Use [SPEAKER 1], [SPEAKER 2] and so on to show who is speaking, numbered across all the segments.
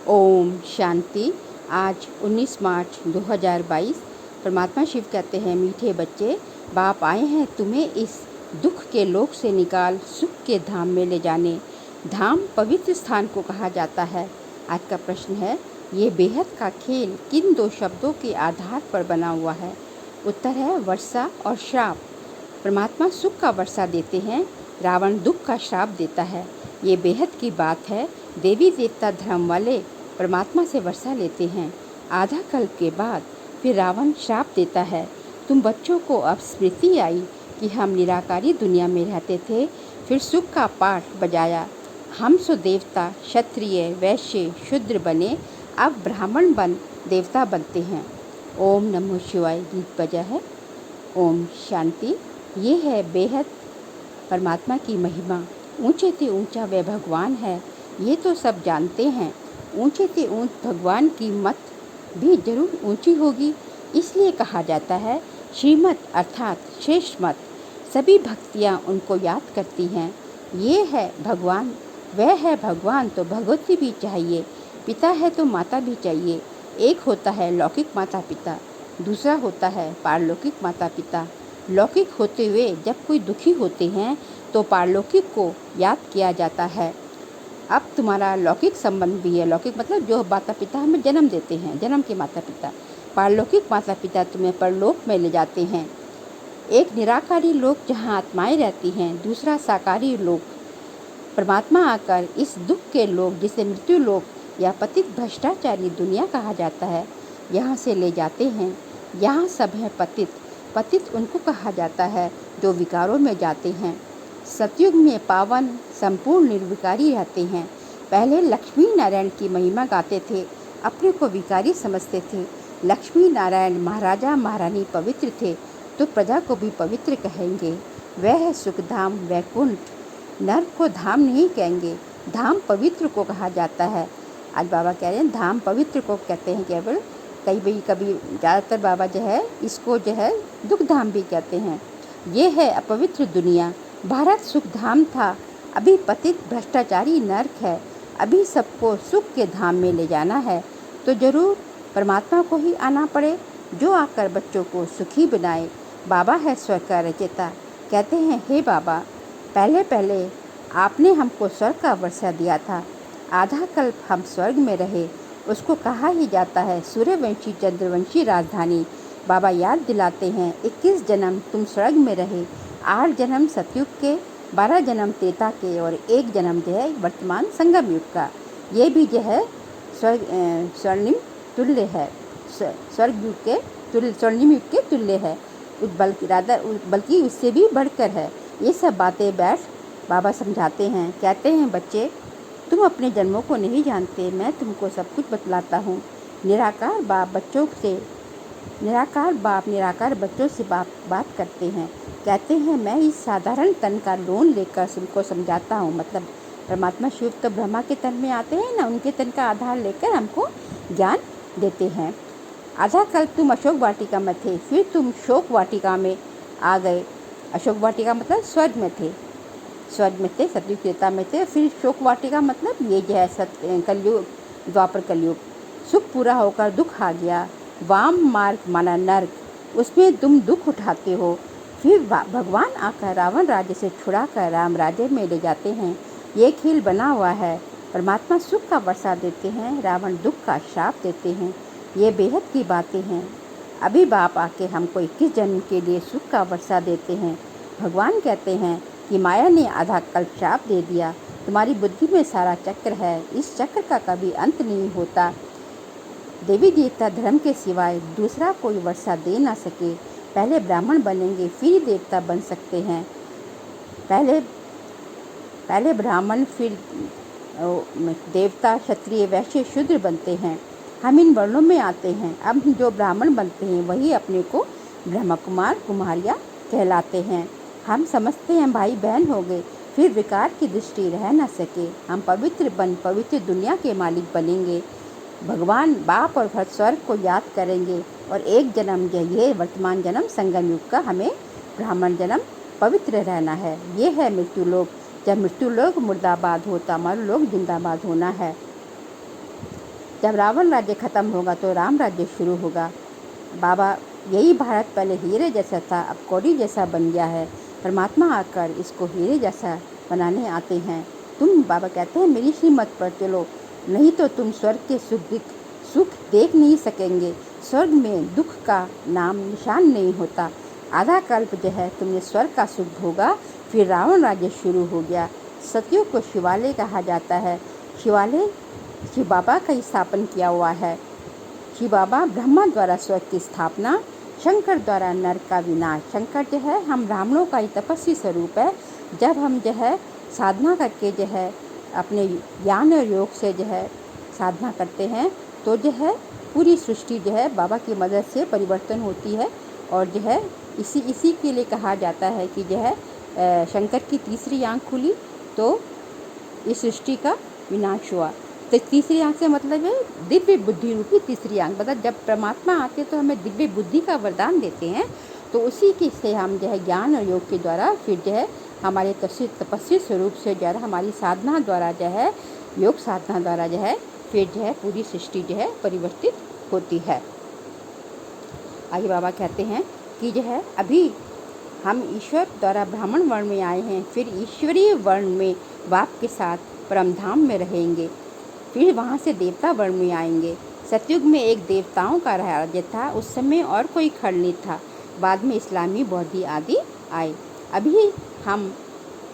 [SPEAKER 1] ओम शांति। आज 19 मार्च 2022। परमात्मा शिव कहते हैं, मीठे बच्चे, बाप आए हैं तुम्हें इस दुख के लोक से निकाल सुख के धाम में ले जाने। धाम पवित्र स्थान को कहा जाता है। आज का प्रश्न है, ये बेहद का खेल किन दो शब्दों के आधार पर बना हुआ है? उत्तर है वर्षा और श्राप। परमात्मा सुख का वर्षा देते हैं, रावण दुख का श्राप देता है। ये बेहद की बात है। देवी देवता धर्म वाले परमात्मा से वर्षा लेते हैं। आधा कल्प के बाद फिर रावण श्राप देता है। तुम बच्चों को अब स्मृति आई कि हम निराकारी दुनिया में रहते थे, फिर सुख का पाठ बजाया। हम सो देवता, क्षत्रिय, वैश्य, शूद्र बने, अब ब्राह्मण बन देवता बनते हैं। ओम नमो शिवाय गीत बजा है। ओम शांति। ये है बेहद परमात्मा की महिमा। ऊंचे से ऊंचा वह भगवान है, ये तो सब जानते हैं। ऊंचे से ऊंच भगवान की मत भी जरूर ऊंची होगी, इसलिए कहा जाता है श्रीमत अर्थात श्रेष्ठ मत। सभी भक्तियाँ उनको याद करती हैं। ये है भगवान, वह है भगवान, तो भगवती भी चाहिए। पिता है तो माता भी चाहिए। एक होता है लौकिक माता पिता, दूसरा होता है पारलौकिक माता पिता। लौकिक होते हुए जब कोई दुखी होते हैं तो पारलौकिक को याद किया जाता है। अब तुम्हारा लौकिक संबंध भी है। लौकिक मतलब जो माता पिता हमें जन्म देते हैं, जन्म के माता पिता। पारलौकिक माता पिता तुम्हें परलोक में ले जाते हैं। एक निराकारी लोक जहाँ आत्माएं रहती हैं, दूसरा साकारी लोक। परमात्मा आकर इस दुख के लोक, जिसे मृत्यु लोक या पतित भ्रष्टाचारी दुनिया कहा जाता है, यहाँ से ले जाते हैं। यहाँ सब है पतित। पतित उनको कहा जाता है जो विकारों में जाते हैं। सतयुग में पावन संपूर्ण निर्विकारी रहते हैं। पहले लक्ष्मी नारायण की महिमा गाते थे, अपने को विकारी समझते थे। लक्ष्मी नारायण महाराजा महारानी पवित्र थे, तो प्रजा को भी पवित्र कहेंगे। वह है सुखधाम वैकुंठ। नर को धाम नहीं कहेंगे, धाम पवित्र को कहा जाता है। आज बाबा कह रहे हैं धाम पवित्र को कहते हैं केवल। कभी ज़्यादातर बाबा जो है इसको जो है दुख धाम भी कहते हैं। ये है अपवित्र दुनिया। भारत सुख धाम था, अभी पतित भ्रष्टाचारी नर्क है। अभी सबको सुख के धाम में ले जाना है तो जरूर परमात्मा को ही आना पड़े, जो आकर बच्चों को सुखी बनाए। बाबा है स्वर्ग का रचयिता। कहते हैं, हे बाबा, पहले पहले आपने हमको स्वर्ग का वर्षा दिया था। आधा कल्प हम स्वर्ग में रहे, उसको कहा ही जाता है सूर्यवंशी चंद्रवंशी राजधानी। बाबा याद दिलाते हैं 21 जन्म तुम स्वर्ग में रहे, 8 जन्म सतयुग के, 12 जन्म त्रेता के और 1 जन्म जो है वर्तमान संगम युग का। ये भी जो है स्वर्णिम तुल्य है, स्वर्ग युग के तुल्य, स्वर्णिम युग के तुल्य है, बल्कि उससे भी बढ़कर है। ये सब बातें बैठ बाबा समझाते हैं। कहते हैं, बच्चे तुम अपने जन्मों को नहीं जानते, मैं तुमको सब कुछ बतलाता हूँ। निराकार बाप निराकार बच्चों से बात करते हैं। कहते हैं, मैं इस साधारण तन का लोन लेकर तुमको समझाता हूँ। मतलब परमात्मा शिव तो ब्रह्मा के तन में आते हैं ना, उनके तन का आधार लेकर हमको ज्ञान देते हैं। आधा कल्प तुम अशोक वाटिका में थे, फिर तुम शोक वाटिका में आ गए। अशोक वाटिका मतलब स्वर्ग में थे, सतयुग त्रेता में थे। फिर शोक वाटिका मतलब ये जो है कलयुग, द्वापर कलयुग। सुख पूरा होकर दुख आ गया। वाम मार्ग माना नर्क, उसमें तुम दुख उठाते हो। फिर भगवान आकर रावण राज्य से छुड़ाकर राम राज्य में ले जाते हैं। ये खेल बना हुआ है। परमात्मा सुख का वर्षा देते हैं, रावण दुख का श्राप देते हैं। ये बेहद की बातें हैं। अभी बाप आके हमको 21 जन्म के लिए सुख का वर्षा देते हैं। भगवान कहते हैं कि माया ने आधा कल्प श्राप दे दिया। तुम्हारी बुद्धि में सारा चक्र है, इस चक्र का कभी अंत नहीं होता। देवी देवता धर्म के सिवाय दूसरा कोई वर्षा दे ना सके। पहले ब्राह्मण बनेंगे, फिर देवता बन सकते हैं। पहले ब्राह्मण, फिर देवता, क्षत्रिय, वैश्य, शूद्र बनते हैं। हम इन वर्णों में आते हैं। अब जो ब्राह्मण बनते हैं वही अपने को ब्रह्म कुमार कुमारियाँ कहलाते हैं। हम समझते हैं भाई बहन हो गए, फिर विकार की दृष्टि रह न सके। हम पवित्र दुनिया के मालिक बनेंगे। भगवान बाप और भक्त स्वर्ग को याद करेंगे और एक जन्म ये वर्तमान जन्म संगम युग का हमें ब्राह्मण जन्म पवित्र रहना है। ये है मृत्यु लोक। जब मृत्यु लोक मुर्दाबाद होता, हमारा लोग जिंदाबाद होना है। जब रावण राज्य ख़त्म होगा तो राम राज्य शुरू होगा। बाबा, यही भारत पहले हीरे जैसा था, अब कौड़ी जैसा बन गया है। परमात्मा आकर इसको हीरे जैसा बनाने आते हैं। तुम, बाबा कहते हैं, मेरी श्रीमत पर चलो, नहीं तो तुम स्वर्ग के सुख देख नहीं सकेंगे। स्वर्ग में दुख का नाम निशान नहीं होता। आधा कल्प जो है तुमने स्वर्ग का सुख भोगा, फिर रावण राज्य शुरू हो गया। सतयुग को शिवालय कहा जाता है। शिवालय शिव बाबा का स्थापन किया हुआ है। शिव बाबा ब्रह्मा द्वारा स्वर्ग की स्थापना, शंकर द्वारा नर का विनाश। शंकर जो है हम ब्राह्मणों का ही तपस्वी स्वरूप है। जब हम जो है साधना करके जो है अपने ज्ञान और योग से जो है साधना करते हैं तो जो है पूरी सृष्टि जो है बाबा की मदद से परिवर्तन होती है। और जो है इसी के लिए कहा जाता है कि जो है शंकर की तीसरी आँख खुली तो इस सृष्टि का विनाश हुआ। तो तीसरी आँख से मतलब है दिव्य बुद्धि रूपी तीसरी आँख। मतलब जब परमात्मा आते तो हमें दिव्य बुद्धि का वरदान देते हैं, तो उसी की से हम जो है ज्ञान और योग के द्वारा फिर जो है हमारे तपस्वी स्वरूप से जो है हमारी साधना द्वारा जो है योग साधना द्वारा जो है फिर जो है पूरी सृष्टि जो है परिवर्तित होती है। आगे बाबा कहते हैं कि जो है अभी हम ईश्वर द्वारा ब्राह्मण वर्ण में आए हैं, फिर ईश्वरीय वर्ण में बाप के साथ परमधाम में रहेंगे, फिर वहाँ से देवता वर्ण में आएंगे। सतयुग में एक देवताओं का राज्य था, उस समय और कोई खड़ नहीं था। बाद में इस्लामी बौद्धि आदि आए।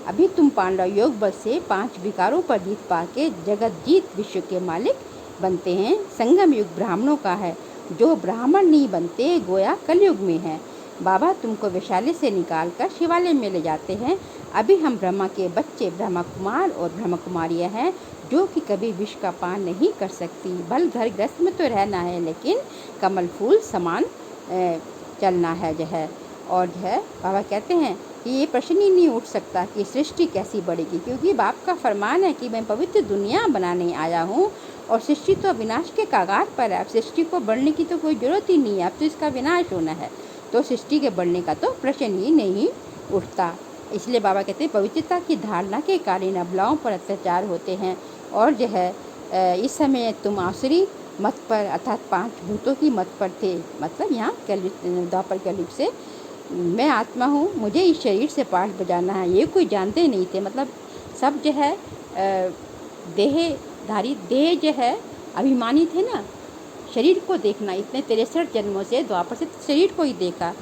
[SPEAKER 1] अभी तुम पांडव योग बल से 5 विकारों पर जीत पाके जगत जीत विश्व के मालिक बनते हैं। संगम युग ब्राह्मणों का है, जो ब्राह्मण नहीं बनते गोया कलयुग में है। बाबा तुमको वैशाली से निकालकर शिवालय में ले जाते हैं। अभी हम ब्रह्मा के बच्चे ब्रह्मा कुमार और ब्रह्मा कुमारियाँ हैं, जो कि कभी विष का पान नहीं कर सकती। भल घर ग्रस्त में तो रहना है, लेकिन कमल फूल समान चलना है जो है। और जो है बाबा कहते हैं कि ये प्रश्न ही नहीं उठ सकता कि सृष्टि कैसी बढ़ेगी, क्योंकि बाप का फरमान है कि मैं पवित्र दुनिया बनाने आया हूँ और सृष्टि तो विनाश के कागार पर है। अब सृष्टि को बढ़ने की तो कोई ज़रूरत ही नहीं है, अब तो इसका विनाश होना है, तो सृष्टि के बढ़ने का तो प्रश्न ही नहीं उठता। इसलिए बाबा कहते हैं पवित्रता की धारणा के कारण अबलाओं पर अत्याचार होते हैं। और जो है इस समय तुम आसुरी मत पर अर्थात 5 भूतों की मत पर थे। मतलब यहाँ द्वापर कलयुग से मैं आत्मा हूँ, मुझे इस शरीर से पाठ बजाना है, ये कोई जानते नहीं थे। मतलब सब जो है देहधारी देह जो है अभिमानी थे ना, शरीर को देखना। इतने 63 जन्मों से द्वापर से शरीर को ही देखा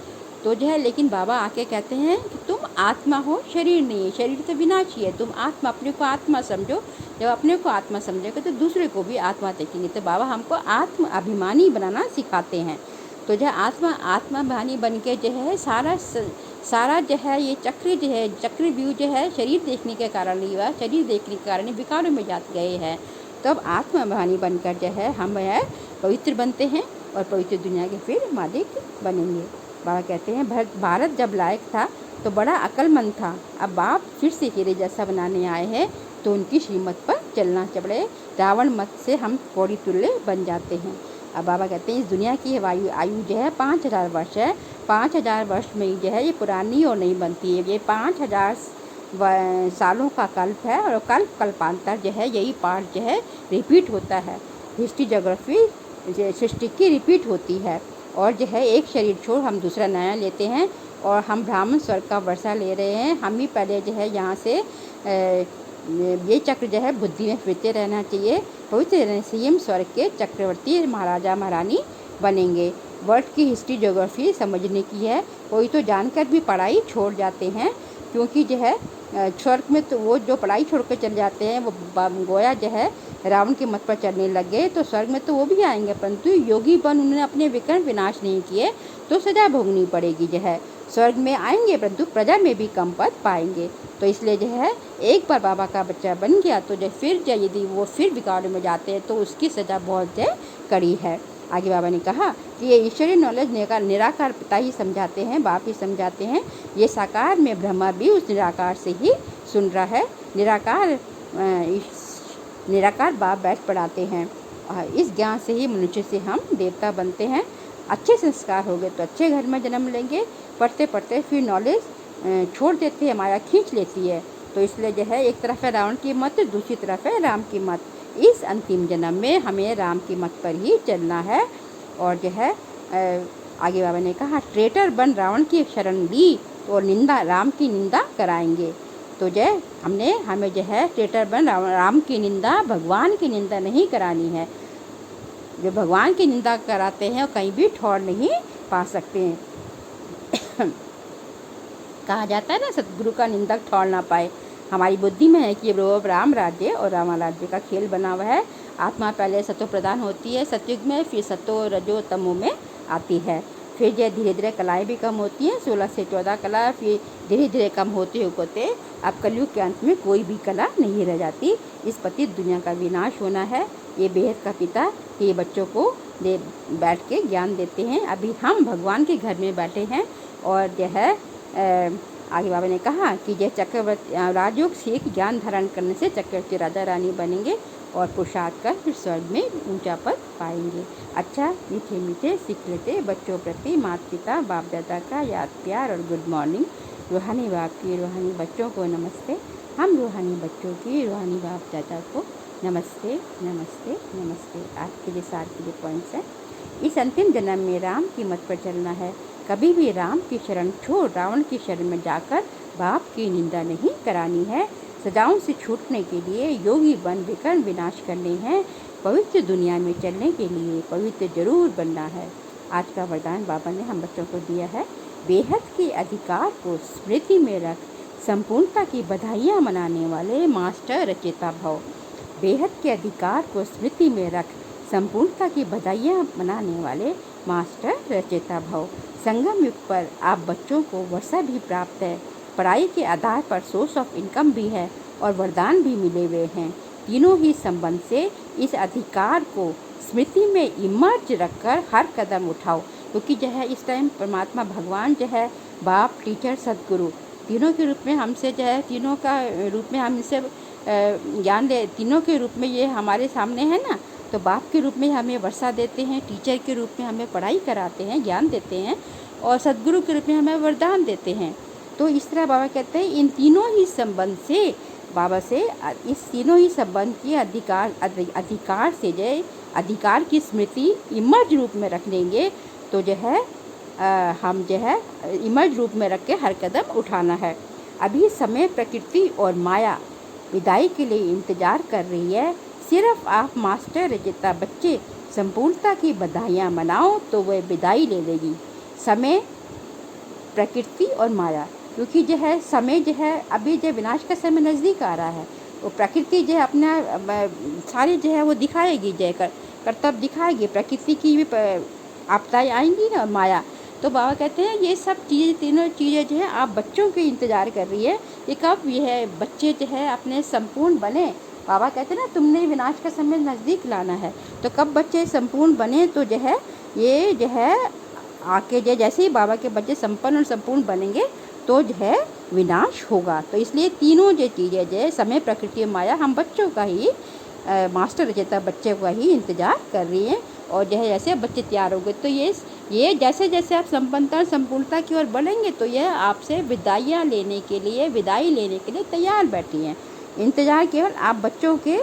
[SPEAKER 1] तो जो है, लेकिन बाबा आके कहते हैं कि तुम आत्मा हो, शरीर नहीं है। शरीर तो विनाशी है, तुम आत्मा, अपने को आत्मा समझो। जब अपने को आत्मा समझेगा तो दूसरे को भी आत्मा देखेंगे। तो बाबा हमको आत्म अभिमानी बनाना सिखाते हैं। तो जो आत्माभिमानी बन के जो है सारा जो है ये चक्रव्यूह जो है शरीर देखने के कारण नहीं हुआ, शरीर देखने के कारण विकारों में जात गए हैं। तब आत्माभिमानी बनकर जो है हम है पवित्र बनते हैं और पवित्र दुनिया के फिर मालिक बनेंगे। बाबा कहते हैं भारत जब लायक था तो बड़ा अक्लमंद था, अब बाप फिर से हीरे जैसा बनाने आए हैं तो उनकी श्रीमत पर चलना पड़े। रावण मत से हम कौड़ी तुल्य बन जाते हैं। अब बाबा कहते हैं इस दुनिया की आयु जो है 5000 वर्ष है। 5000 वर्ष में ही जो है ये पुरानी और नहीं बनती है। ये 5000 सालों का कल्प है और कल्पांतर जो है यही पार्ट जो है रिपीट होता है। हिस्ट्री जोग्राफी सृष्टि की रिपीट होती है और जो है एक शरीर छोड़ हम दूसरा नया लेते हैं और हम ब्राह्मण स्वर्ग का वर्षा ले रहे हैं। हम ही पहले जो है यहाँ से ये चक्र जो है बुद्धि में फिरते रहना चाहिए। पवित्र रहने से हम स्वर्ग के चक्रवर्ती महाराजा महारानी बनेंगे। वर्ल्ड की हिस्ट्री ज्योग्राफी समझने की है, कोई तो जानकर भी पढ़ाई छोड़ जाते हैं, क्योंकि जो है स्वर्ग में तो वो जो पढ़ाई छोड़ कर चले जाते हैं वो गोया जो है रावण के मत पर चलने लग गए। तो स्वर्ग में तो वो भी आएंगे, परंतु योगी बन उन्होंने अपने विकर्ण विनाश नहीं किए तो सजा भोगनी पड़ेगी। जो है स्वर्ग में आएंगे परंतु प्रजा में भी कम पद पाएंगे। तो इसलिए जो है एक बार बाबा का बच्चा बन गया तो जो फिर जो यदि वो फिर विकारों में जाते हैं तो उसकी सजा बहुत कड़ी है। आगे बाबा ने कहा कि ये ईश्वरीय नॉलेज निराकार पिता ही समझाते हैं, बाप ही समझाते हैं। ये साकार में ब्रह्मा भी उस निराकार से ही सुन रहा है। निराकार बाप बैठ पढ़ाते हैं। इस ज्ञान से ही मनुष्य से हम देवता बनते हैं। अच्छे संस्कार हो गए तो अच्छे घर में जन्म लेंगे। पढ़ते पढ़ते फिर नॉलेज छोड़ देते हैं, माया खींच लेती है। तो इसलिए जो है एक तरफ है रावण की मत, दूसरी तरफ है राम की मत। इस अंतिम जन्म में हमें राम की मत पर ही चलना है। और जो है आगे बाबा ने कहा, ट्रेटर बन रावण की शरण ली और निंदा राम की निंदा कराएंगे। तो हमें जो है ट्रेटर बन राम की निंदा, भगवान की निंदा नहीं करानी है। जो भगवान की निंदा कराते हैं वो कहीं भी ठौर नहीं पा सकते हैं। कहा जाता है ना, सतगुरु का निंदक ठौर ना पाए। हमारी बुद्धि में है कि वो राम राज्य और रावण राज्य का खेल बना हुआ है। आत्मा पहले सतो प्रधान होती है सतयुग में, फिर सतो रजो तमो में आती है। फिर जो धीरे धीरे कलाएँ भी कम होती हैं, 16 से 14 कला, फिर धीरे धीरे कम होते होते अब कलयुग के अंत में कोई भी कला नहीं रह जाती। इस पतित दुनिया का विनाश होना है। ये बेहद का पिता ये बच्चों को बैठ के ज्ञान देते हैं। अभी हम भगवान के घर में बैठे हैं और जो है आगे बाबा ने कहा कि जय चक्रवर्ती राजयोग से ज्ञान धारण करने से चक्रवर्ती राजा रानी बनेंगे और पुरुषार्थ कर फिर स्वर्ग में ऊंचा पद पाएंगे। अच्छा मीठे मीठे सीख लेते बच्चों प्रति माता पिता बाप दादा का याद प्यार और गुड मॉर्निंग। रूहानी बाप की रूहानी बच्चों को नमस्ते। हम रूहानी बच्चों की रूहानी बाप दादा को नमस्ते नमस्ते नमस्ते। आज के लिए सार के लिए पॉइंट्स हैं। इस अंतिम जन्म में राम की मत पर चलना है। कभी भी राम की शरण छोड़ रावण की शरण में जाकर बाप की निंदा नहीं करानी है। सजाओं से छूटने के लिए योगी बन विकर्ण विनाश करने हैं। पवित्र दुनिया में चलने के लिए पवित्र जरूर बनना है। आज का वरदान बाबा ने हम बच्चों को दिया है। बेहद के अधिकार को स्मृति में रख संपूर्णता की बधाइयाँ मनाने वाले मास्टर रचेता भव। बेहद के अधिकार को स्मृति में रख संपूर्णता की बधाइयाँ मनाने वाले मास्टर रचेता भव। संगम युग पर आप बच्चों को वर्षा भी प्राप्त है। पढ़ाई के आधार पर सोर्स ऑफ इनकम भी है और वरदान भी मिले हुए हैं। तीनों ही संबंध से इस अधिकार को स्मृति में इमर्ज रखकर हर कदम उठाओ, क्योंकि जो है इस टाइम परमात्मा भगवान जो है बाप टीचर सदगुरु तीनों के रूप में हमसे जो है तीनों का रूप में हम इनसे ज्ञान दे, तीनों के रूप में ये हमारे सामने है ना। तो बाप के रूप में हमें वर्षा देते हैं, टीचर के रूप में हमें पढ़ाई कराते हैं, ज्ञान देते हैं, और सदगुरु के रूप में हमें वरदान देते हैं। तो इस तरह बाबा कहते हैं इन तीनों ही संबंध से बाबा से इस तीनों ही संबंध की अधिकार से जो अधिकार की स्मृति इमर्ज रूप में रख लेंगे तो जो है हम जो है इमर्ज रूप में रख के हर कदम उठाना है। अभी समय प्रकृति और माया विदाई के लिए इंतजार कर रही है। सिर्फ आप मास्टर रचेता बच्चे संपूर्णता की बधाइयाँ मनाओ तो वह विदाई ले लेगी। समय प्रकृति और माया, क्योंकि जो है समय जो है अभी जो विनाश का समय नज़दीक आ रहा है, वो प्रकृति जो है अपना सारी जो है वो दिखाएगी, जय कर्तव्य दिखाएगी, प्रकृति की भी आपदाएँ आएंगी ना, और माया। तो बाबा कहते हैं ये सब चीज़ें तीनों चीज़ें जो है आप बच्चों के इंतज़ार कर रही है। ये कब ये है बच्चे जो है अपने संपूर्ण बने। बाबा कहते हैं ना तुमने विनाश का समय नज़दीक लाना है, तो कब बच्चे संपूर्ण बने तो जो है ये जो है आके जैसे ही बाबा के बच्चे संपन्न और संपूर्ण बनेंगे तो जो है विनाश होगा। तो इसलिए तीनों जो चीज़ें जो है समय प्रकृति माया हम बच्चों का ही मास्टर रचेता बच्चे का ही इंतज़ार कर रही हैं। और जो है जैसे बच्चे तैयार हो गए तो ये जैसे जैसे आप संपन्नता और संपूर्णता की ओर बढ़ेंगे तो यह आपसे विदाई लेने के लिए तैयार बैठी हैं। इंतज़ार केवल आप बच्चों के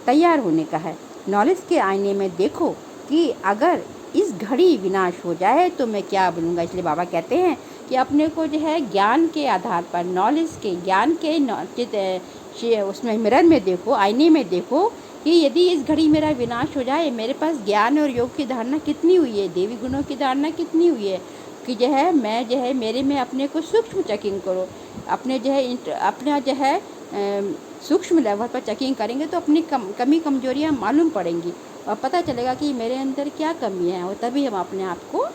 [SPEAKER 1] तैयार होने का है। नॉलेज के आईने में देखो कि अगर इस घड़ी विनाश हो जाए तो मैं क्या बनूंगा। इसलिए बाबा कहते हैं कि अपने को जो है ज्ञान के आधार पर नॉलेज के ज्ञान के उसमें मिरर में देखो, आईने में देखो कि यदि इस घड़ी मेरा विनाश हो जाए, मेरे पास ज्ञान और योग की धारणा कितनी हुई है, देवी गुणों की धारणा कितनी हुई है कि जो है मैं जो है मेरे में अपने को सूक्ष्म चेकिंग करो। अपने जो है अपना जो है सूक्ष्म लेवल पर चेकिंग करेंगे तो अपनी कमी कमजोरियाँ मालूम पड़ेंगी और पता चलेगा कि मेरे अंदर क्या कमी है, और तभी हम अपने आप को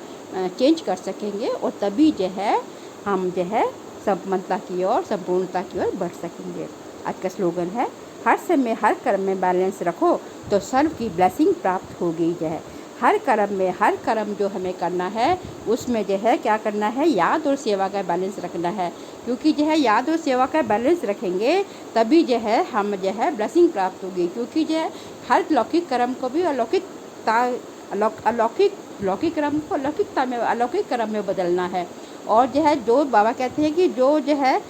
[SPEAKER 1] चेंज कर सकेंगे और तभी जो है हम जो है संपन्नता की ओर संपूर्णता की ओर बढ़ सकेंगे। आज का स्लोगन है हर समय हर कर्म में बैलेंस रखो तो सर्व की ब्लेसिंग प्राप्त होगी। जो है हर कर्म जो हमें करना है उसमें जो है क्या करना है, याद और सेवा का बैलेंस रखना है, क्योंकि जो है याद और सेवा का बैलेंस रखेंगे तभी जो है हम जो है ब्लेसिंग प्राप्त होगी। क्योंकि जो है हर लौकिक कर्म को भी लौकिक कर्म को अलौकिकता में अलौकिक कर्म में बदलना है। और जो है जो बाबा कहते हैं कि जो है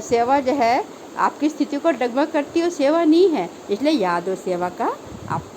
[SPEAKER 1] सेवा जो है आपकी स्थिति को डगमग करती हो सेवा नहीं है, इसलिए याद हो सेवा का आपको